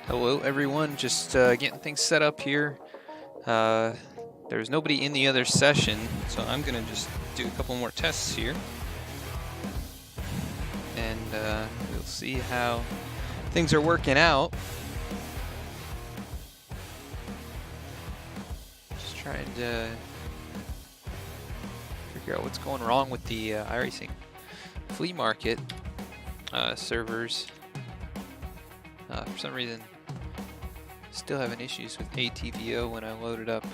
Hello everyone, just getting things set up here. There's nobody in the other session, so I'm gonna just do a couple more tests here. And we'll see how things are working out. Just trying to figure out what's going wrong with the iRacing Flea Market servers. For some reason, still having issues with ATVO when I loaded up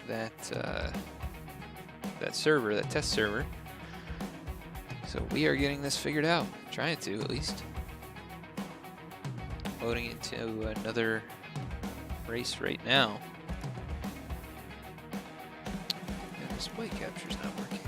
that server, that test server. So we are getting this figured out, trying to at least. Loading into another race right now. And display capture's not working.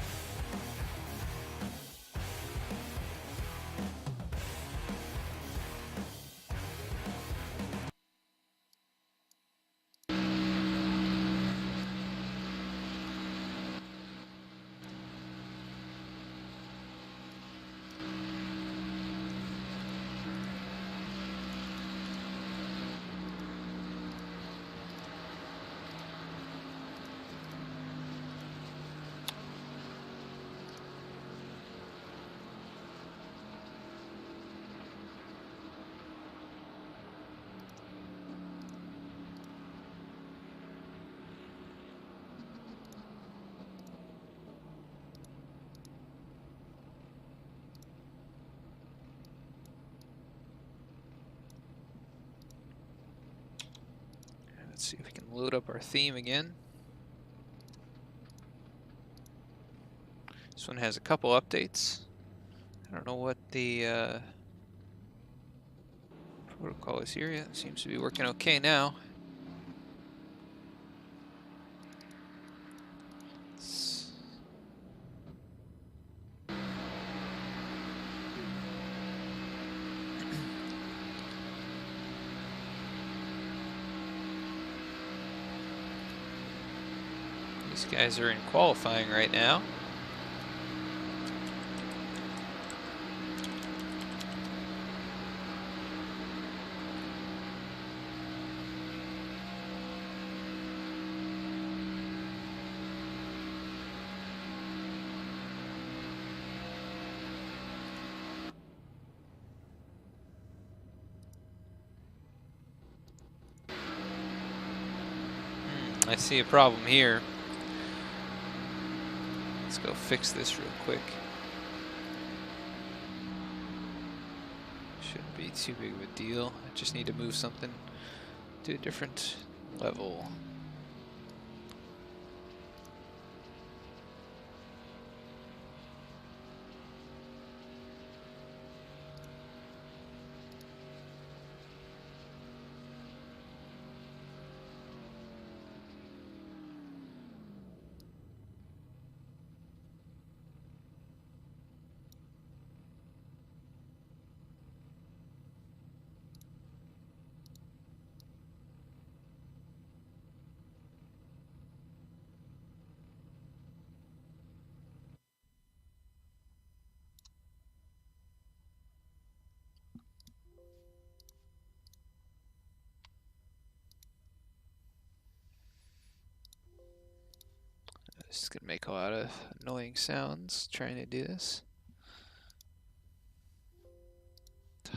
Let's see if we can load up our theme again. This one has a couple updates. I don't know what the protocol is here yet. It seems to be working okay now. These guys are in qualifying right now. I see a problem here. Let's go fix this real quick. Shouldn't be too big of a deal. I just need to move something to a different level. This is gonna make a lot of annoying sounds trying to do this. I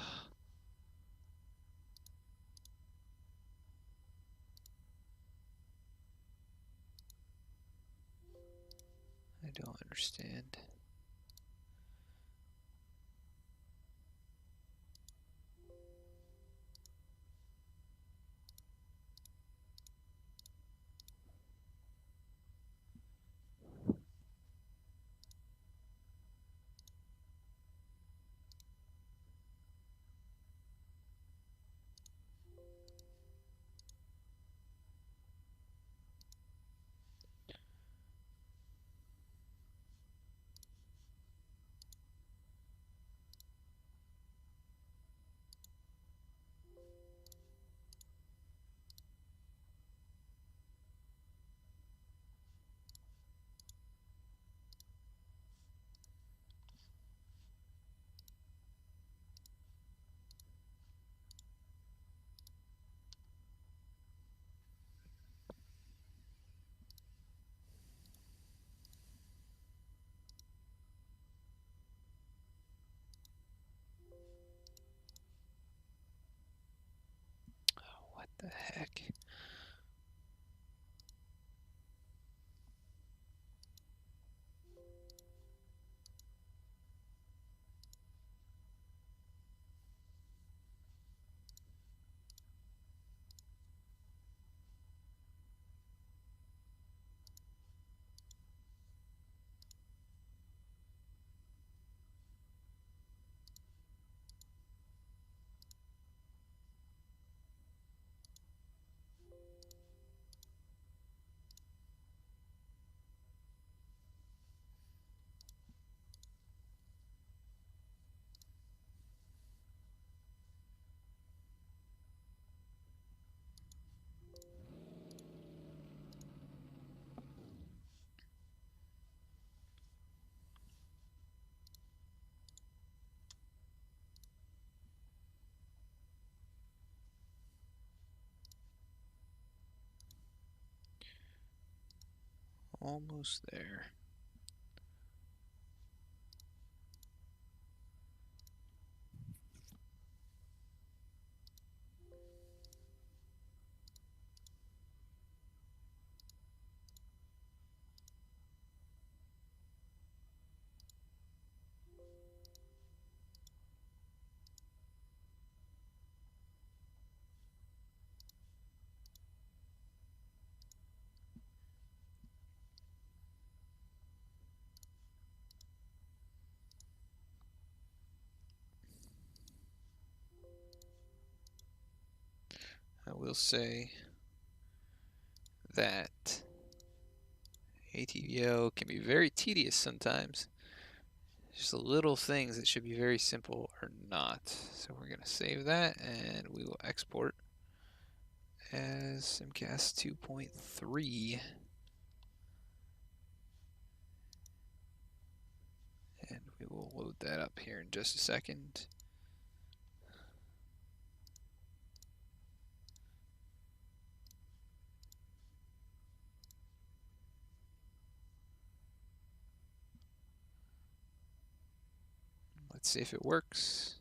don't understand. heck? Almost there. I will say that ATVO can be very tedious sometimes. Just little things that should be very simple are not. So we're going to save that and we will export as SimCast 2.3. And we will load that up here in just a second. Let's see if it works.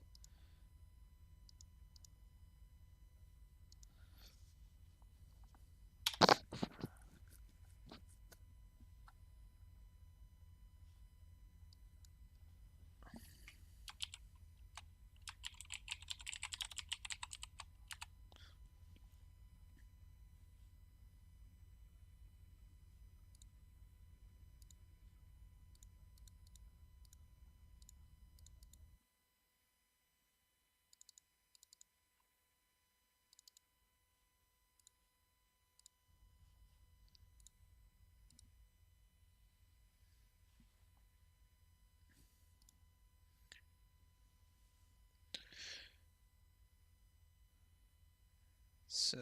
So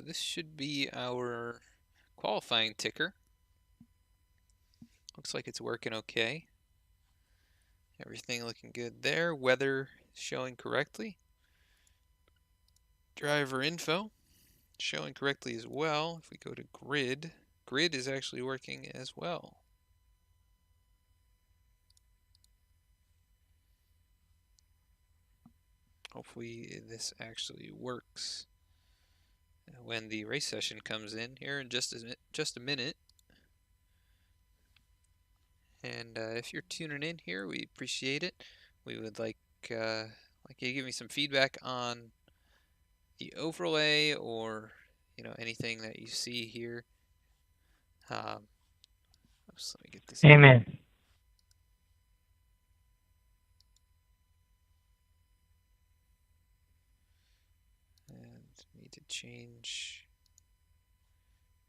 this should be our qualifying ticker. Looks like it's working okay. Everything looking good there. Weather showing correctly. Driver info showing correctly as well. If we go to grid, grid is actually working as well. Hopefully this actually works when the race session comes in here in just a minute. And if you're tuning in here, we appreciate it. We would like you to give me some feedback on the overlay or anything that you see here. Oops, let me get this. Amen. And need to change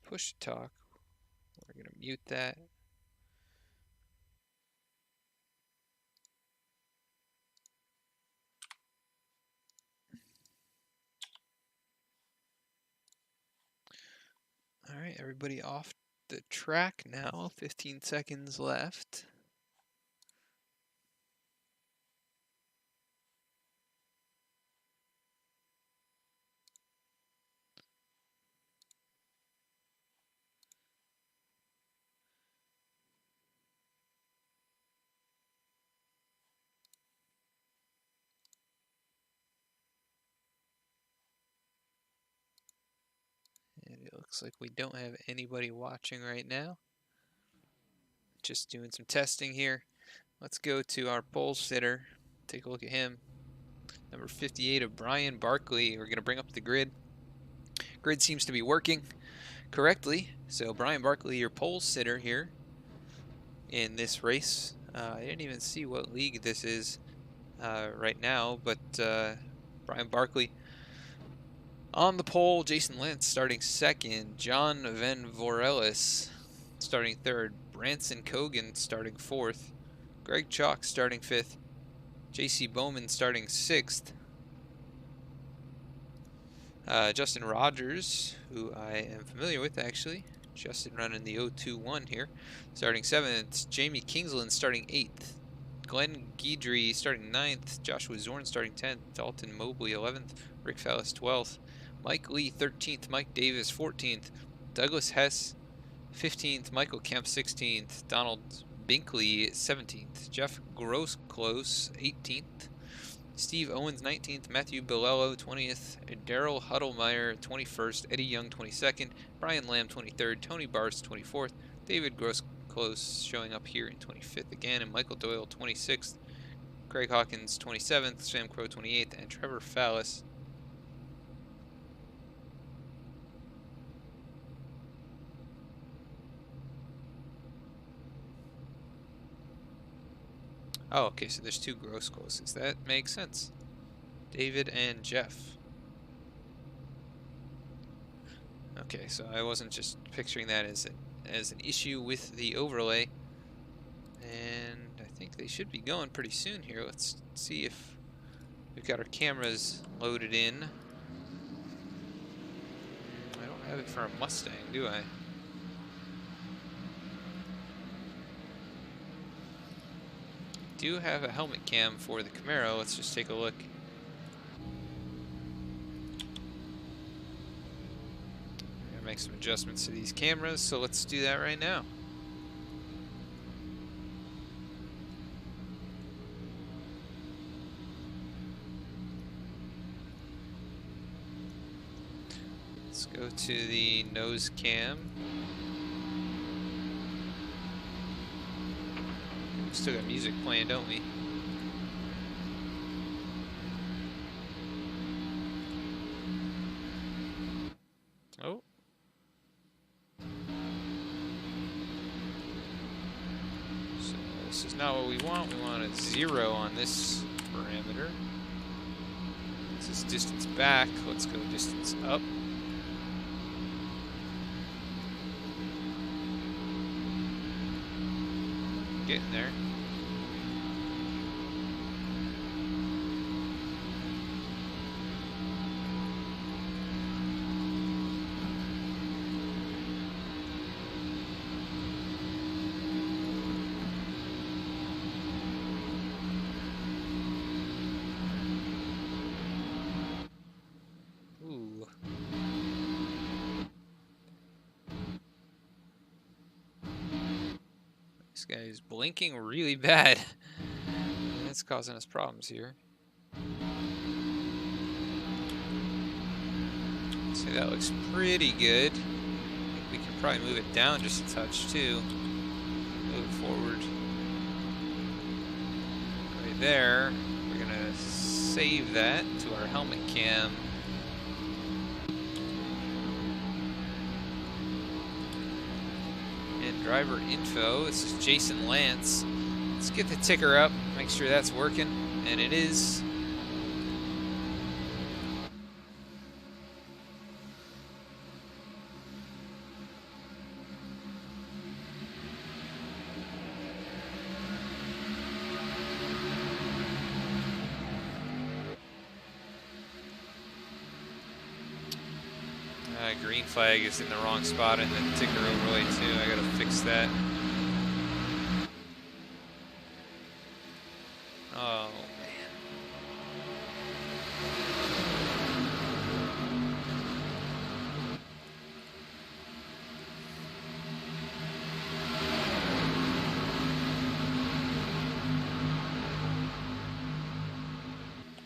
push to talk. We're going to mute that. All right, everybody off the track now. 15 seconds left. Looks like we don't have anybody watching right now. Just doing some testing here. Let's go to our pole sitter. Take a look at him. Number 58 of Brian Barkley. We're going to bring up the grid. Grid seems to be working correctly. So Brian Barkley, your pole sitter here in this race. I didn't even see what league this is right now, but Brian Barkley on the pole. Jason Lentz starting second. John Van Voorellis starting third. Branson Cogan starting fourth. Greg Chalk starting fifth. J.C. Bowman starting sixth. Justin Rogers, who I am familiar with actually. Justin running the 021 here, starting seventh. Jamie Kingsland starting eighth. Glenn Guidry starting ninth. Joshua Zorn starting 10th. Dalton Mobley 11th. Rick Fallis 12th. Mike Lee 13th. Mike Davis 14th. Douglas Hess 15th. Michael Kemp 16th. Donald Binkley 17th. Jeff Grossclose 18th. Steve Owens 19th, Matthew Bilello 20th, Daryl Huddlemeyer 21st, Eddie Young 22nd, Brian Lamb 23rd, Tony Bars 24th, David Grossclose showing up here in 25th again, and Michael Doyle 26th, Craig Hawkins 27th, Sam Crow 28th, and Trevor Fallis. Oh, okay, so there's two Grosscloses. That makes sense. David and Jeff. Okay, so I wasn't just picturing that as an issue with the overlay. And I think they should be going pretty soon here. Let's see if we've got our cameras loaded in. I don't have it for a Mustang, do I? Do have a helmet cam for the Camaro. Let's just take a look. I'm gonna make some adjustments to these cameras, so let's do that right now. Let's go to the nose cam. We still got music playing, don't we? Oh. So this is not what we want. We want a 0 on this parameter. This is distance back. Let's go distance up. Getting there. Ooh. This guy is blinking really bad. That's causing us problems here. So that looks pretty good. I think we can probably move it down just a touch too. Move it forward. Right there. We're gonna save that to our helmet cam. Driver info. This is Jason Lantz. Let's get the ticker up, make sure that's working, and it is. Green flag is in the wrong spot in the ticker overlay too. I gotta fix that. Oh man.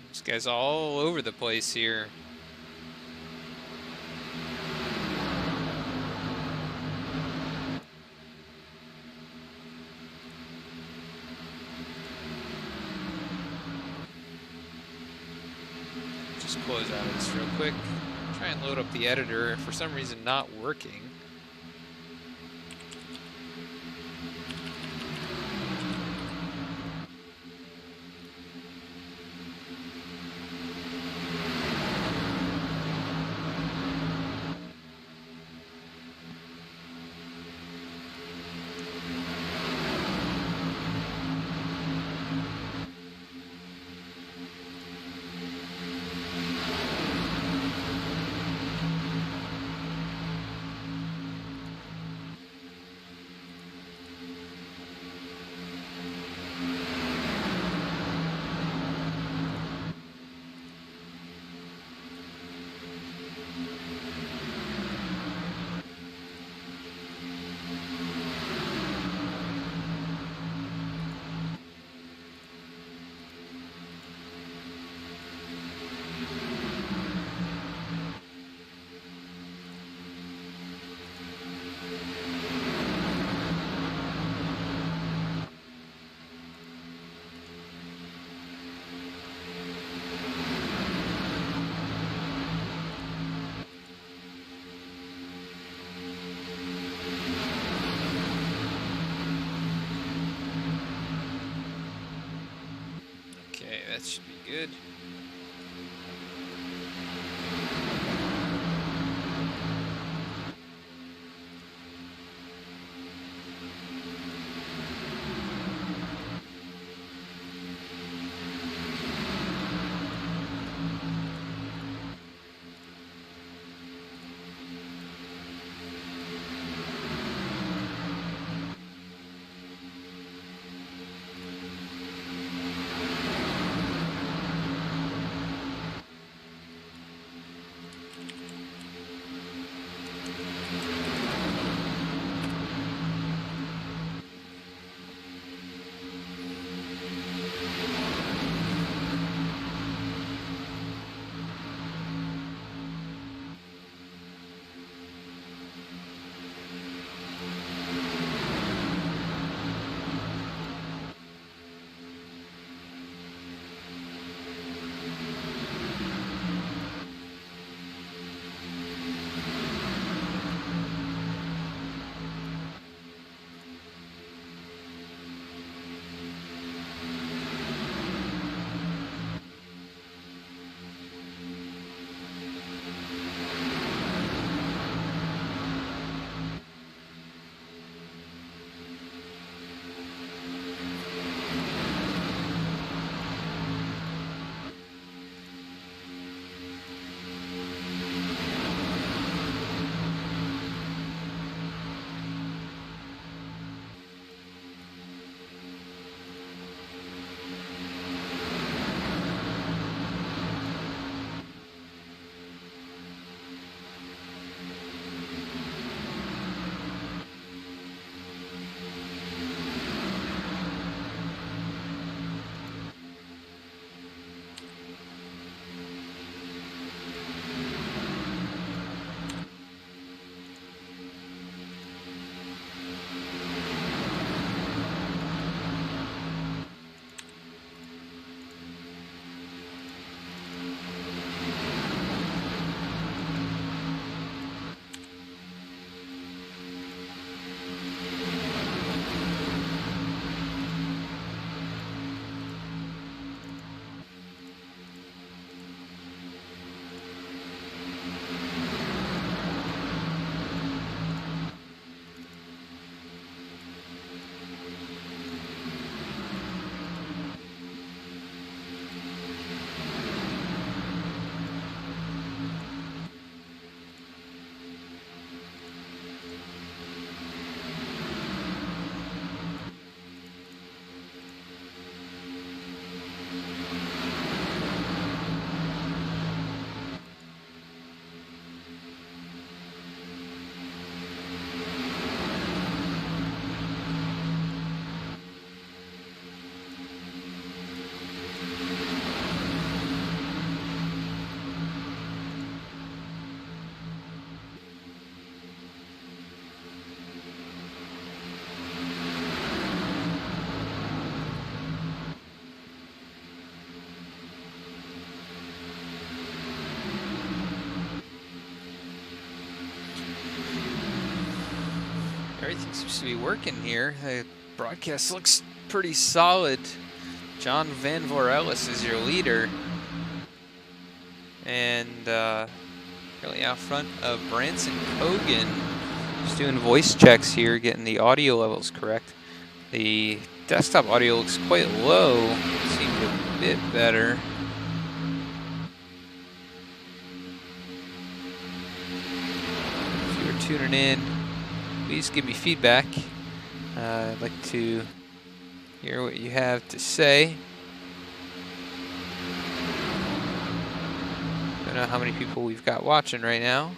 This guy's all over the place here. just close out of this real quick. Try and load up the editor. For some reason, not working. Okay, that should be good. Everything seems to be working here. The broadcast looks pretty solid. John Van Voorellis is your leader. And really out front of Branson Kogan. Just doing voice checks here, getting the audio levels correct. The desktop audio looks quite low. Seems a bit better. If you're tuning in, please give me feedback. I'd like to hear what you have to say. Don't know how many people we've got watching right now.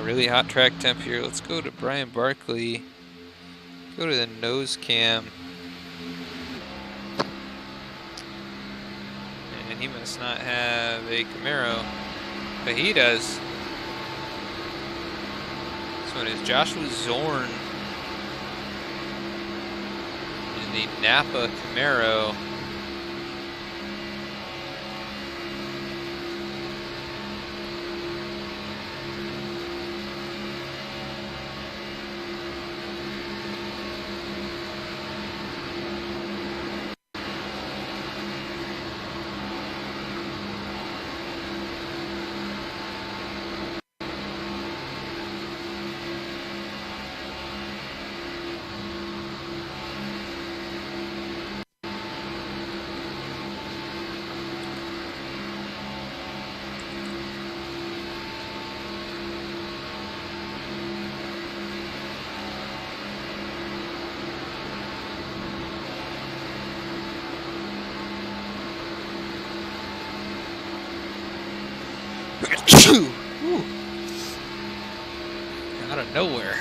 Really hot track temp here. Let's go to Brian Barkley. Go to the nose cam. And he must not have a Camaro, but he does. This one is Joshua Zorn in the Napa Camaro. Out of nowhere.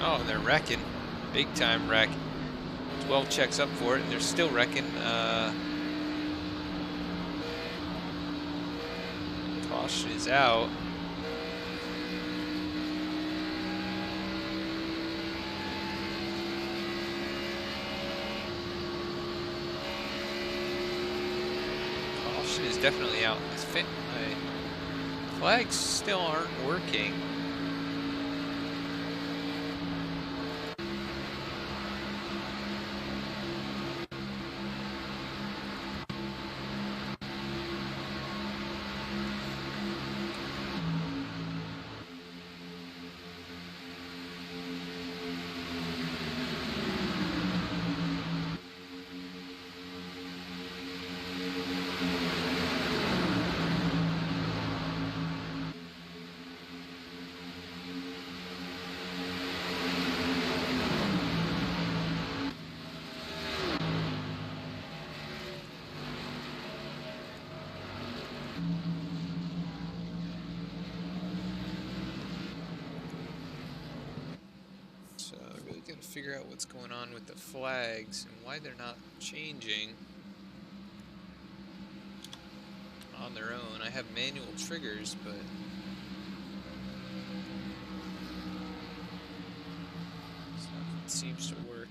Oh, they're wrecking. Big time wreck. 12 checks up for it, and they're still wrecking. Caution is out. Is definitely out. My flags still aren't working. Figure out what's going on with the flags and why they're not changing on their own. I have manual triggers, but it seems to work.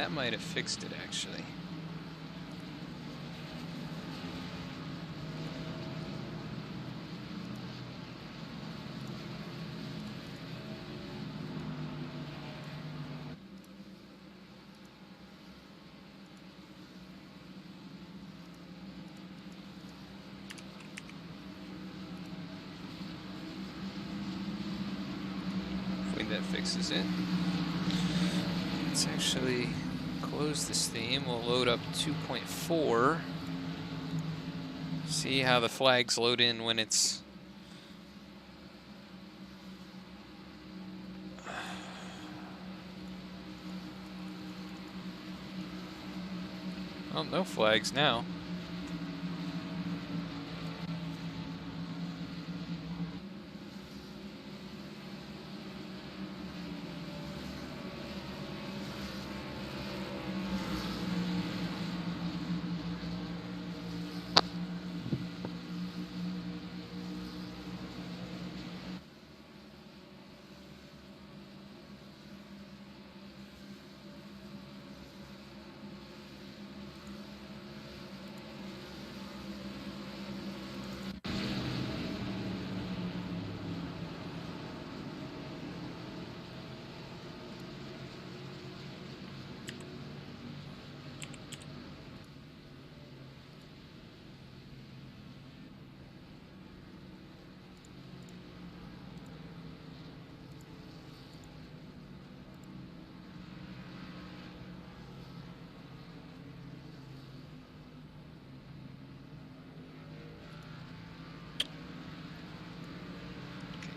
that might have fixed it, actually. That fixes it. Let's actually close this theme. We'll load up 2.4. See how the flags load in when it's oh, no flags now.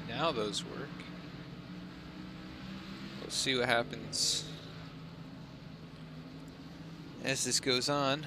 Now those work. We'll see what happens as this goes on.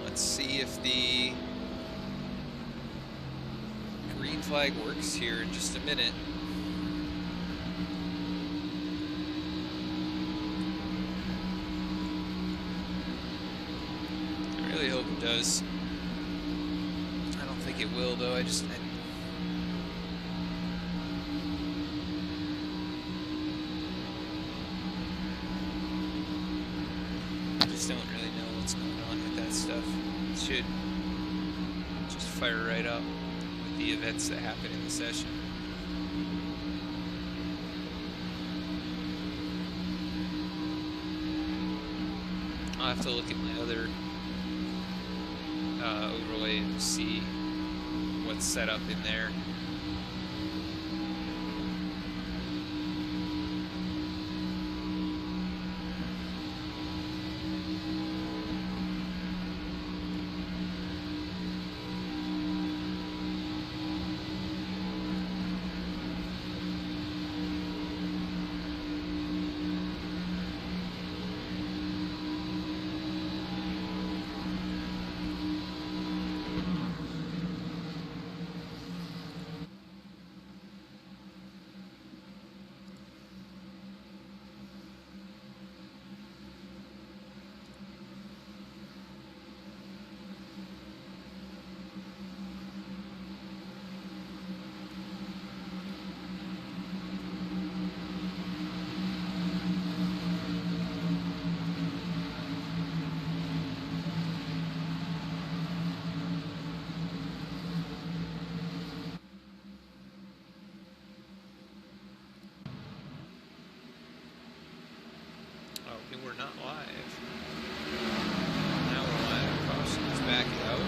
Let's see if the green flag works here in just a minute. I really hope it does. I don't think it will, though. I just don't really know what's going on with that stuff. It should just fire right up with the events that happen in the session. I'll have to look at my other overlay and see what's set up in there. We're not live. Now we're live. Caution's back out.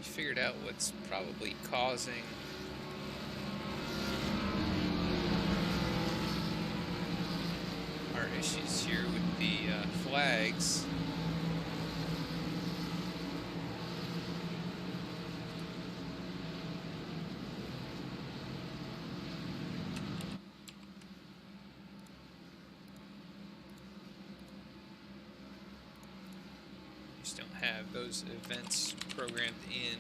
We figured out what's probably causing our issues here with the flags. Just don't have those events programmed in.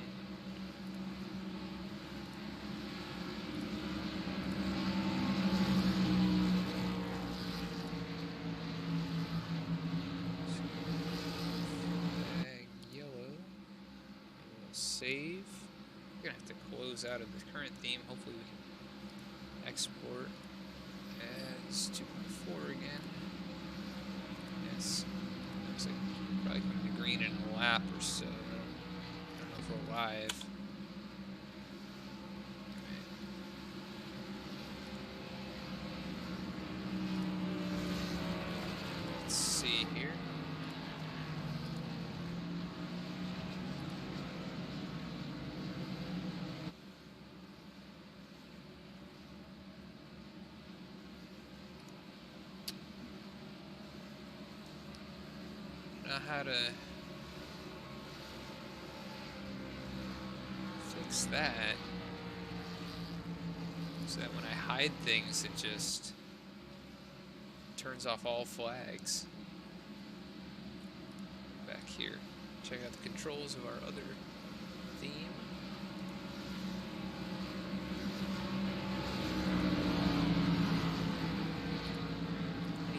Flag yellow. We'll save. We're gonna have to close out of the current theme. Hopefully we can export as 2.4 again. Yes. Looks like we're probably coming to green in a lap or so. I don't know if we're live. Let's see here. Know how to fix that so that when I hide things it just turns off all flags. Back here, check out the controls of our other theme.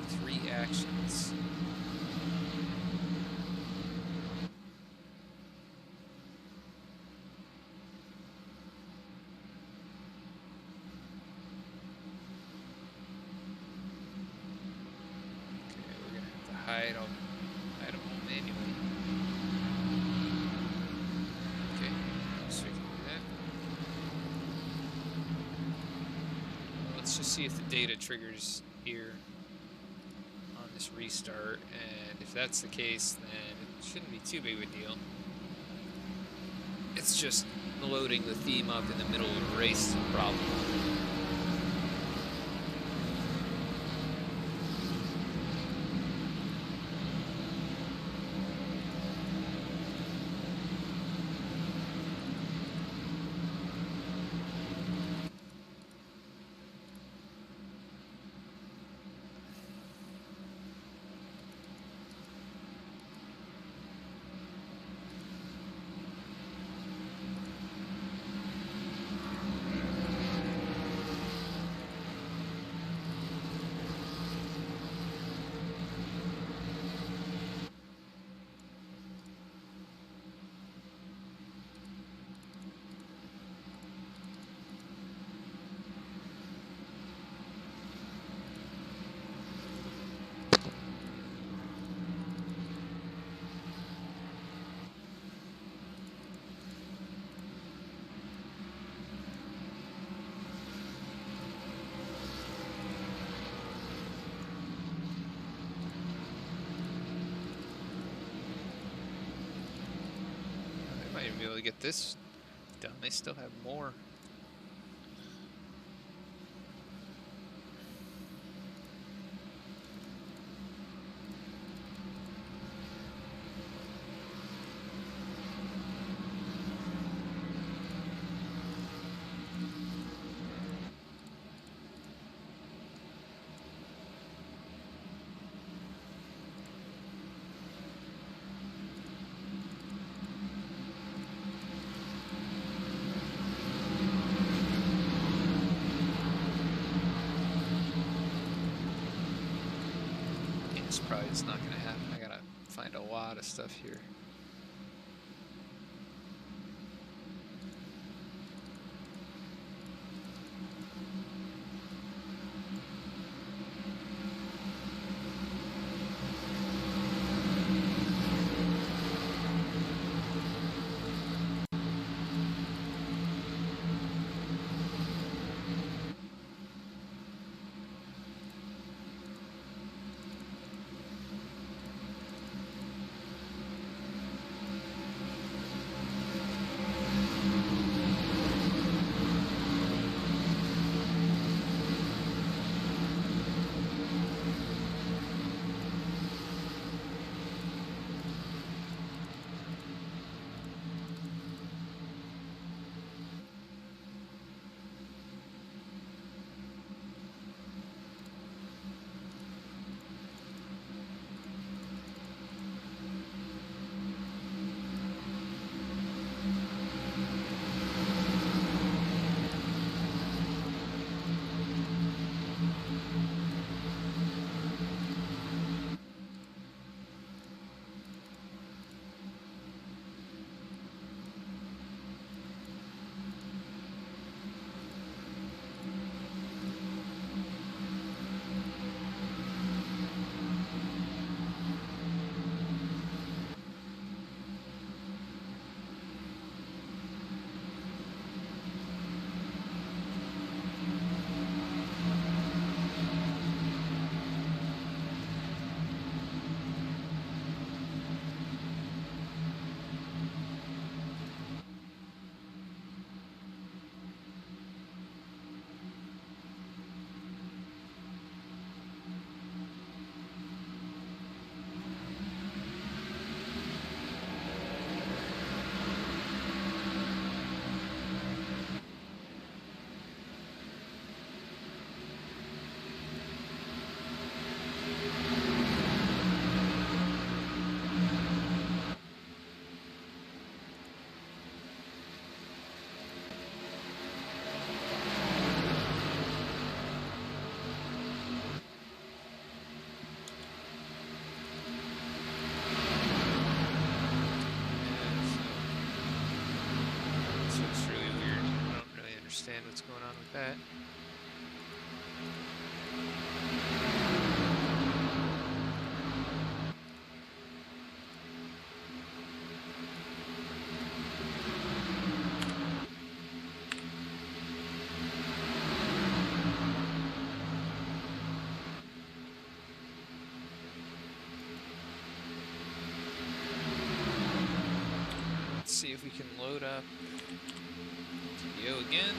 23 actions. Hide them all manually. Okay, so we can do that. Let's just see if the data triggers here on this restart, and if that's the case, then it shouldn't be too big of a deal. It's just loading the theme up in the middle of a race problem. Might even be able to get this done. They still have more. It's probably just not gonna happen. I gotta find a lot of stuff here. understand what's going on with that. Let's see if we can load up video again.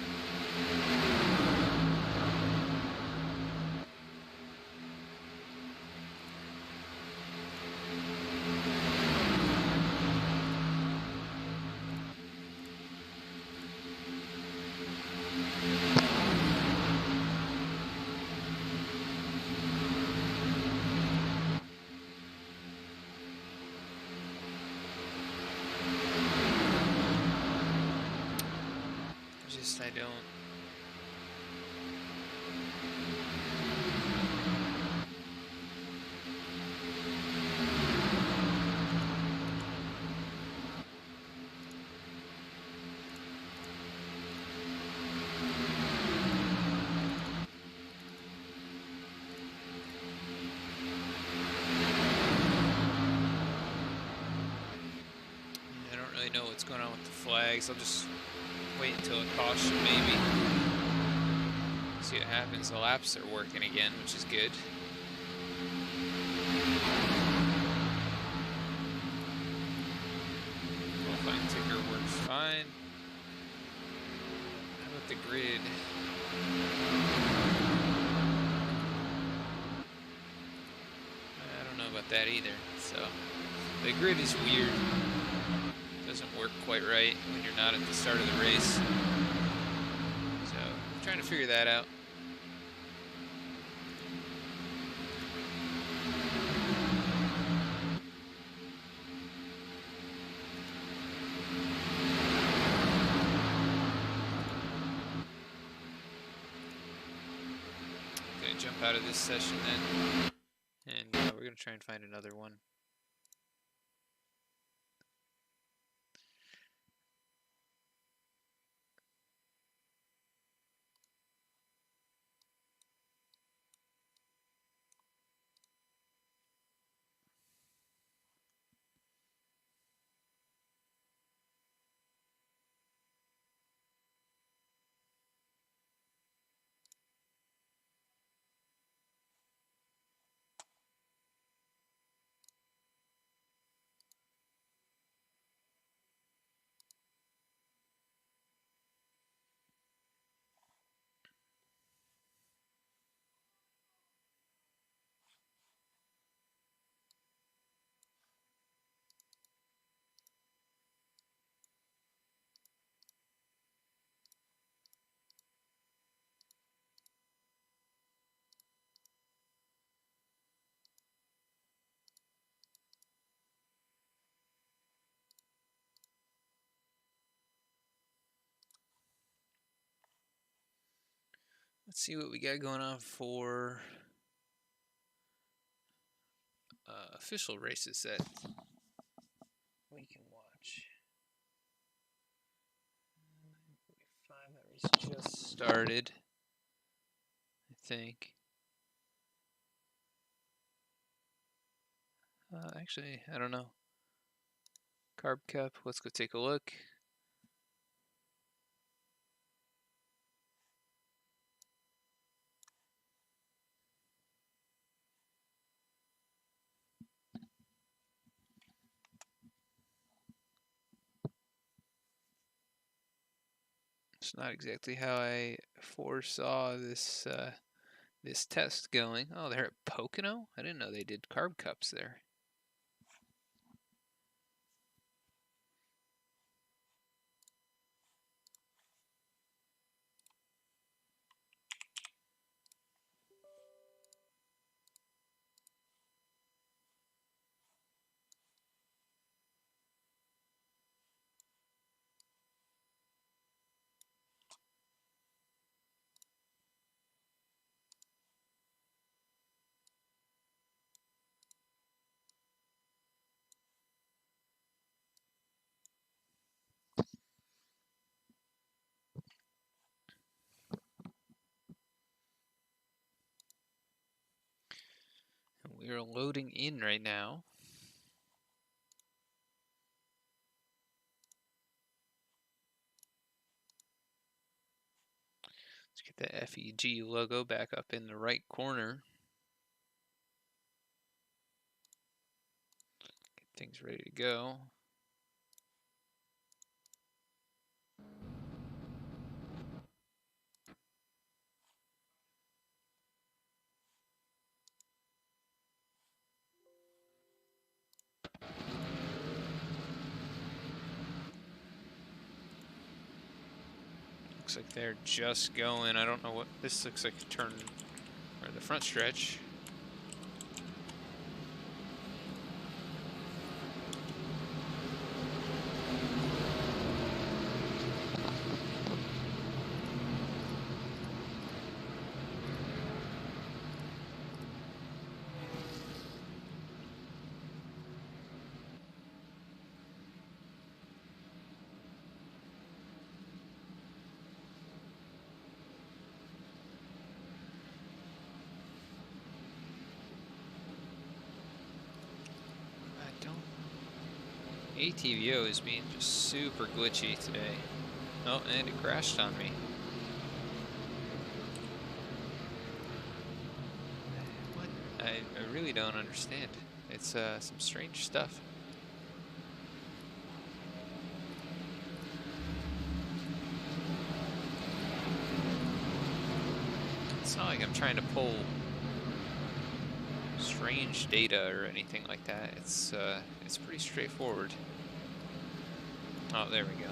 I don't. I don't really know what's going on with the flags. I'll just wait until a caution, maybe. See what happens. The laps are working again, which is good. Qualifying ticker works fine. How about the grid? I don't know about that either. So the grid is weird. Doesn't work quite right when you're not at the start of the race. So I'm trying to figure that out. Gonna jump out of this session then, and we're gonna try and find another one. Let's see what we got going on for official races that we can watch. 9:45, that race just started, I think. Actually, I don't know. Carb Cup, let's go take a look. It's not exactly how I foresaw this this test going. Oh, they're at Pocono? I didn't know they did Carb Cups there. loading in right now. Let's get the FEG logo back up in the right corner. Get things ready to go. Looks like they're just going. I don't know what this looks like. A turn or the front stretch. ATVO is being just super glitchy today. Oh, and it crashed on me. What? I really don't understand. It's some strange stuff. It's not like I'm trying to pull strange data or anything like that. It's pretty straightforward. Oh, there we go.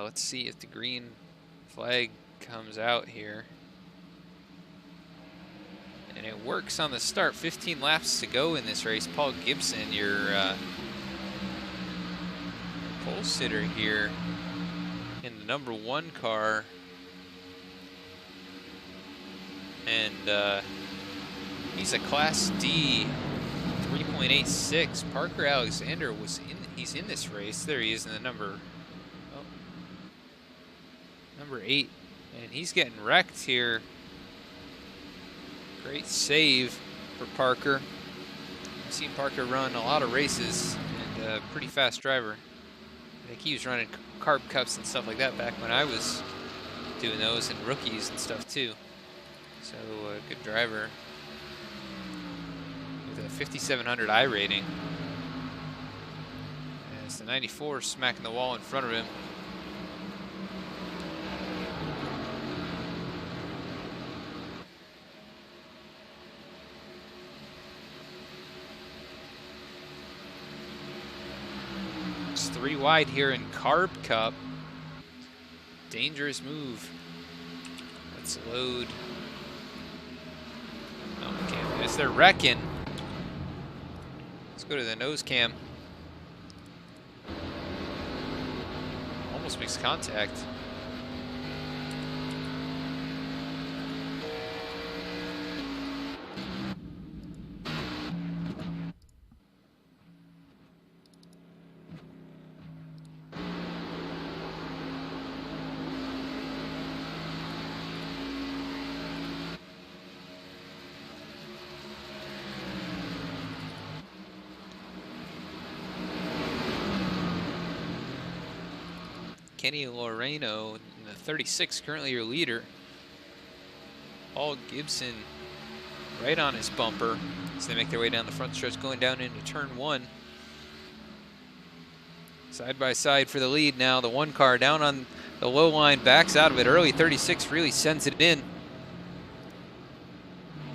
Let's see if the green flag comes out here. And it works on the start. 15 laps to go in this race. Paul Gibson, your pole sitter here in the #1 car. And he's a Class D 3.86. Parker Alexander he's in this race. There he is in the number 8, and he's getting wrecked here. Great save for Parker. I've seen Parker run a lot of races, and a pretty fast driver. I think he was running carb cups and stuff like that back when I was doing those, and rookies and stuff too. So good driver with a 5700 I rating. As the 94 smacking the wall in front of him. It's 3 wide here in Carb Cup. Dangerous move. Let's load. Oh, cam. As they're wrecking. Let's go to the nose cam. Almost makes contact. Kenny Loreno, in the 36, currently your leader. Paul Gibson right on his bumper as they make their way down the front stretch, going down into turn 1. Side by side for the lead now. The 1 car down on the low line, backs out of it early. 36 really sends it in.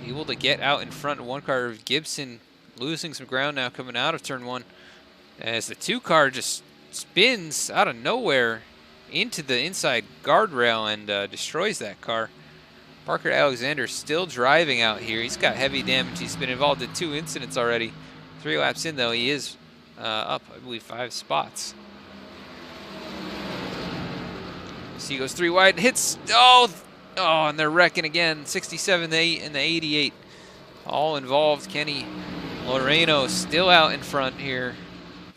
Able to get out in front. 1 car of Gibson losing some ground now coming out of turn 1. As the 2 car just spins out of nowhere into the inside guardrail and destroys that car. Parker Alexander still driving out here. He's got heavy damage. He's been involved in 2 incidents already. 3 laps in, though, he is up, I believe, 5 spots. He goes 3 wide, hits, oh, and they're wrecking again. 67, the 8, and the 88. All involved. Kenny Loreno still out in front here.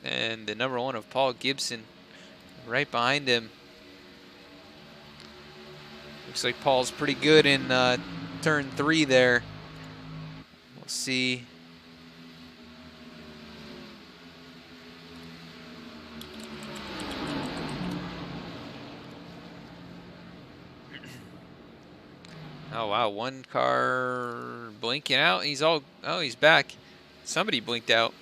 And the number 1 of Paul Gibson right behind him. Looks like Paul's pretty good in turn 3 there. We'll see. Oh wow, 1 car blinking out. He's all, oh, he's back. Somebody blinked out.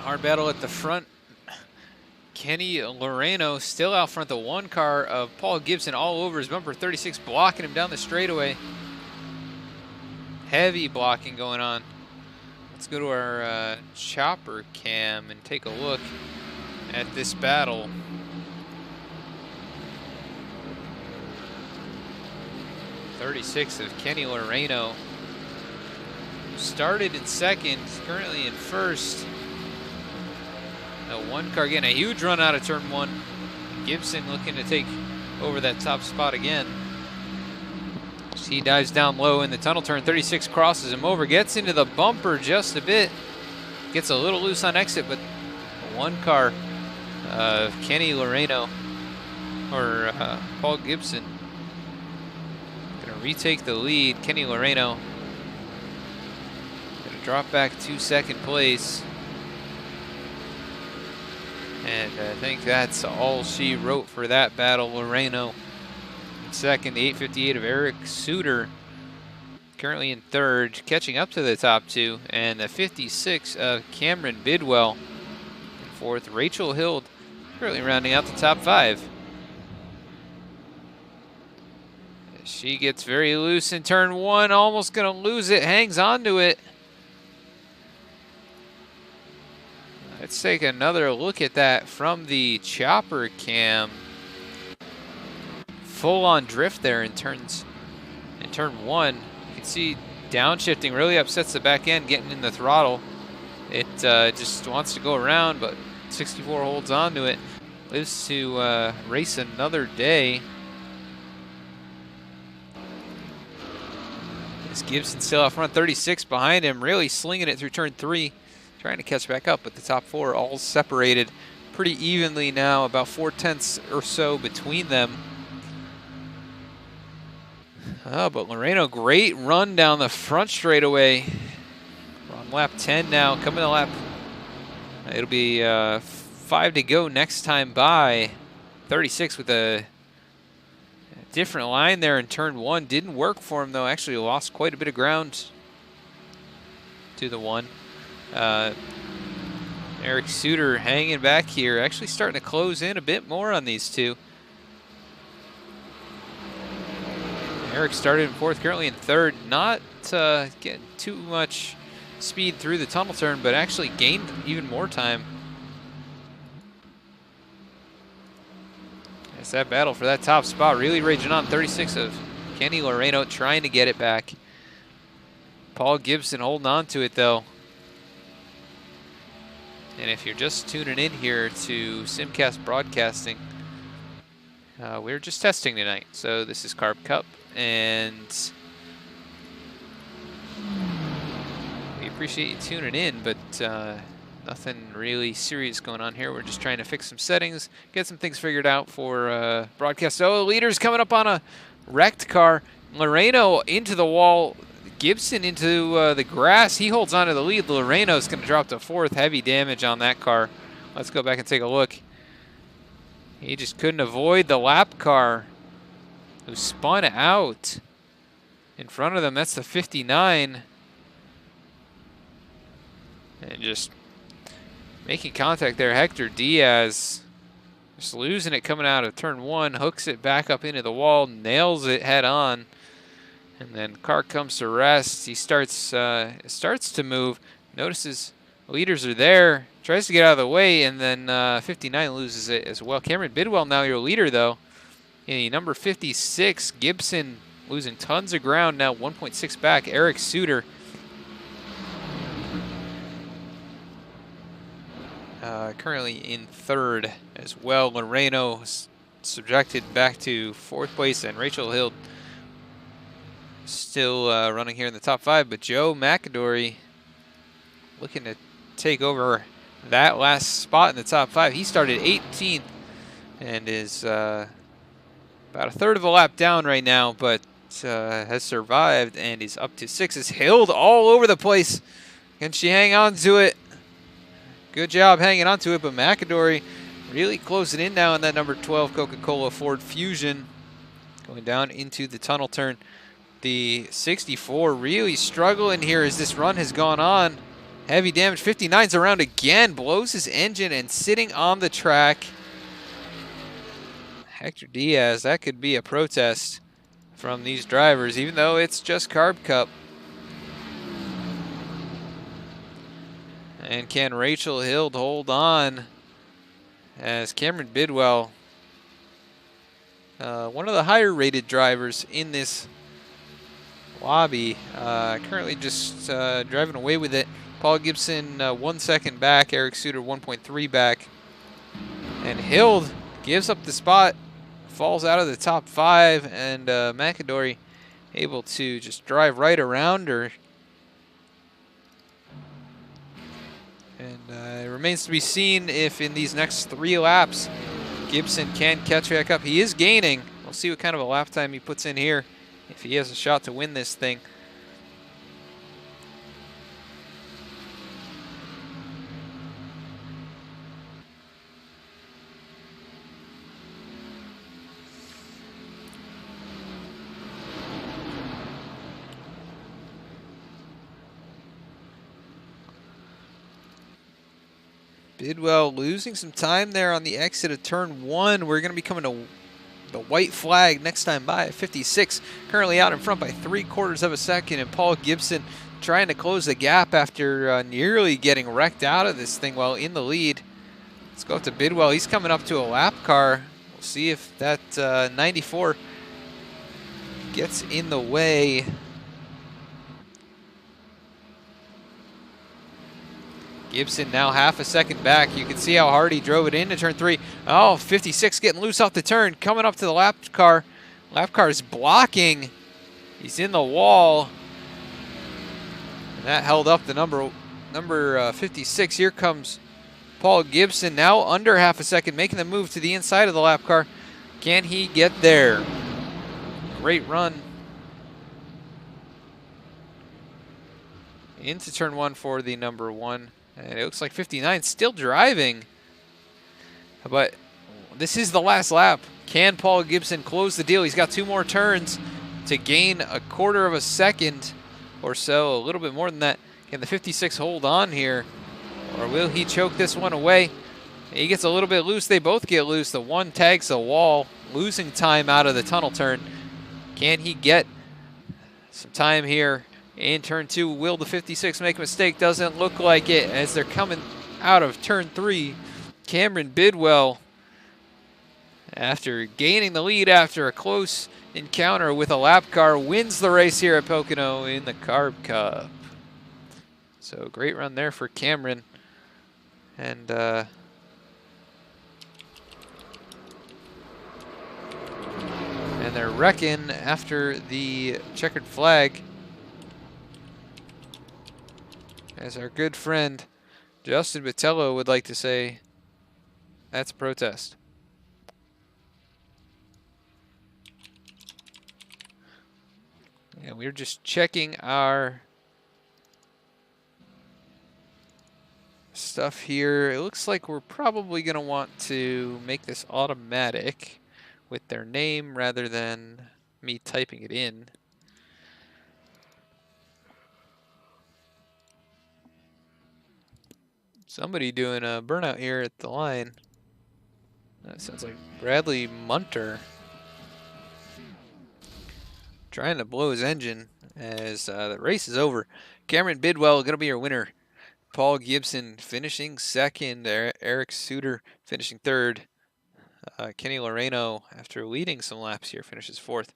Hard battle at the front. Kenny Loreno still out front. The 1 car of Paul Gibson all over his bumper. 36 blocking him down the straightaway. Heavy blocking going on. Let's go to our chopper cam and take a look at this battle. '36 of Kenny Loreno, who started in 2nd, currently in 1st. The 1 car getting a huge run out of turn 1. Gibson looking to take over that top spot again. He dives down low in the tunnel turn. 36 crosses him over, gets into the bumper just a bit. Gets a little loose on exit, but 1 car, Kenny Loreno, or Paul Gibson, gonna retake the lead. Kenny Loreno gonna drop back to 2nd place. And I think that's all she wrote for that battle. Loreno in second, the 8:58 of Eric Suter currently in third, catching up to the top two, and the 56 of Cameron Bidwell in fourth. Rachel Hild currently rounding out the top five. She gets very loose in turn one, almost gonna lose it, hangs on to it. Let's take another look at that from the chopper cam. Full on drift there in turn one. You can see downshifting really upsets the back end, getting in the throttle. It just wants to go around, but 64 holds on to it. Lives to race another day. This Gibson still out front, 36 behind him, really slinging it through turn three, trying to catch back up, but the top four all separated pretty evenly now, about 4/10 or so between them. Oh, but Loreno, great run down the front straightaway. We're on lap 10 now, coming to lap, it'll be 5 to go next time by. 36 with a different line there in turn one. Didn't work for him though, actually lost quite a bit of ground to the one. Eric Suter hanging back here, actually starting to close in a bit more on these two. Eric started in fourth, currently in third, not getting too much speed through the tunnel turn, but actually gained even more time. It's that battle for that top spot really raging on. 36 of Kenny Loreno trying to get it back. Paul Gibson holding on to it though. And if you're just tuning in here to SimCast Broadcasting, we're just testing tonight. So this is Carb Cup, and we appreciate you tuning in, but nothing really serious going on here. We're just trying to fix some settings, get some things figured out for broadcast. So the leader's coming up on a wrecked car. Loreno into the wall. Gibson into the grass. He holds on to the lead. Loreno's going to drop to fourth. Heavy damage on that car. Let's go back and take a look. He just couldn't avoid the lap car who spun out in front of them. That's the 59. And just making contact there. Hector Diaz just losing it coming out of turn one. Hooks it back up into the wall. Nails it head on. And then car comes to rest. He starts to move. Notices leaders are there. Tries to get out of the way, and then 59 loses it as well. Cameron Bidwell now your leader though. Number 56, Gibson losing tons of ground now, 1.6 back. Eric Suter currently in third as well. Loreno subjected back to fourth place, and Rachel Hild still running here in the top five, but Joe McAdory looking to take over that last spot in the top five. He started 18th and is about a third of a lap down right now, but has survived and is up to sixth. Hild all over the place. Can she hang on to it? Good job hanging on to it, but McAdory really closing in now in that number 12 Coca-Cola Ford Fusion. Going down into the tunnel turn. The 64 really struggling here as this run has gone on. Heavy damage. 59's around again. Blows his engine and sitting on the track. Hector Diaz, that could be a protest from these drivers, even though it's just Carb Cup. And can Rachel Hild hold on as Cameron Bidwell, one of the higher rated drivers in this lobby, currently just driving away with it. Paul Gibson 1 second back, Eric Suter 1.3 back. And Hild gives up the spot, falls out of the top five, and McAdory able to just drive right around her. And it remains to be seen if in these next 3 laps Gibson can catch back up. He is gaining. We'll see what kind of a lap time he puts in here if he has a shot to win this thing. Bidwell losing some time there on the exit of turn 1. We're going to be coming to the white flag next time by at 56. Currently out in front by 3/4 of a second, and Paul Gibson trying to close the gap after nearly getting wrecked out of this thing while in the lead. Let's go up to Bidwell. He's coming up to a lap car. We'll see if that 94 gets in the way. Gibson now half a second back. You can see how hard he drove it into turn 3. Oh, 56 getting loose off the turn, coming up to the lap car. Lap car is blocking. He's in the wall. And that held up the number 56. Here comes Paul Gibson, now under half a second, making the move to the inside of the lap car. Can he get there? Great run into turn 1 for the number 1. And it looks like 59 still driving. But this is the last lap. Can Paul Gibson close the deal? He's got 2 more turns to gain 1/4 of a second or so, a little bit more than that. Can the 56 hold on here? Or will he choke this one away? He gets a little bit loose. They both get loose. The one tags the wall, losing time out of the tunnel turn. Can he get some time here in turn 2? Will the 56 make a mistake? Doesn't look like it as they're coming out of turn 3. Cameron Bidwell, after gaining the lead after a close encounter with a lap car, wins the race here at Pocono in the Carb Cup. So great run there for Cameron. And they're wrecking after the checkered flag, as our good friend Justin Botello would like to say, that's a protest. And we're just checking our stuff here. It looks like we're probably going to want to make this automatic with their name rather than me typing it in. Somebody doing a burnout here at the line. That sounds like Bradley Munter trying to blow his engine as the race is over. Cameron Bidwell going to be your winner. Paul Gibson finishing second. Eric Suter finishing third. Kenny Loreno, after leading some laps here, finishes 4th.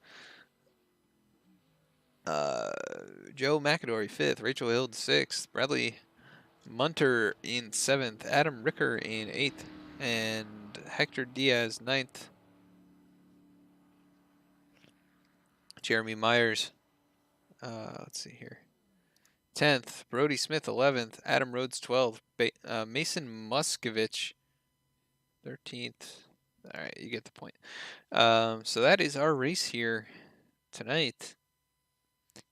Joe McAdory 5th. Rachel Hild 6th. Bradley Munter in 7th. Adam Ricker in 8th. And Hector Diaz 9th. Jeremy Myers, let's see here, 10th. Brody Smith 11th. Adam Rhodes 12th. Mason Muskovich 13th. All right, you get the point. So that is our race here tonight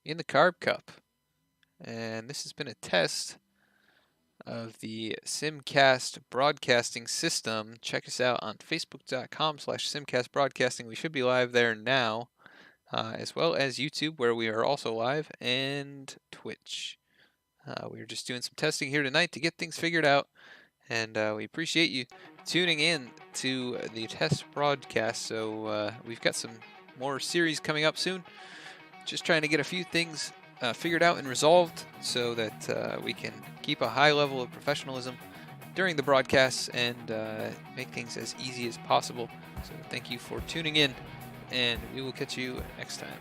in the Carb Cup. And this has been a test of the SimCast broadcasting system. Check us out on facebook.com/SimCast Broadcasting. We should be live there now, as well as YouTube, where we are also live, and Twitch. We're just doing some testing here tonight to get things figured out, and we appreciate you tuning in to the test broadcast. So we've got some more series coming up soon. Just trying to get a few things figured out and resolved so that we can keep a high level of professionalism during the broadcasts and make things as easy as possible. So thank you for tuning in, and we will catch you next time.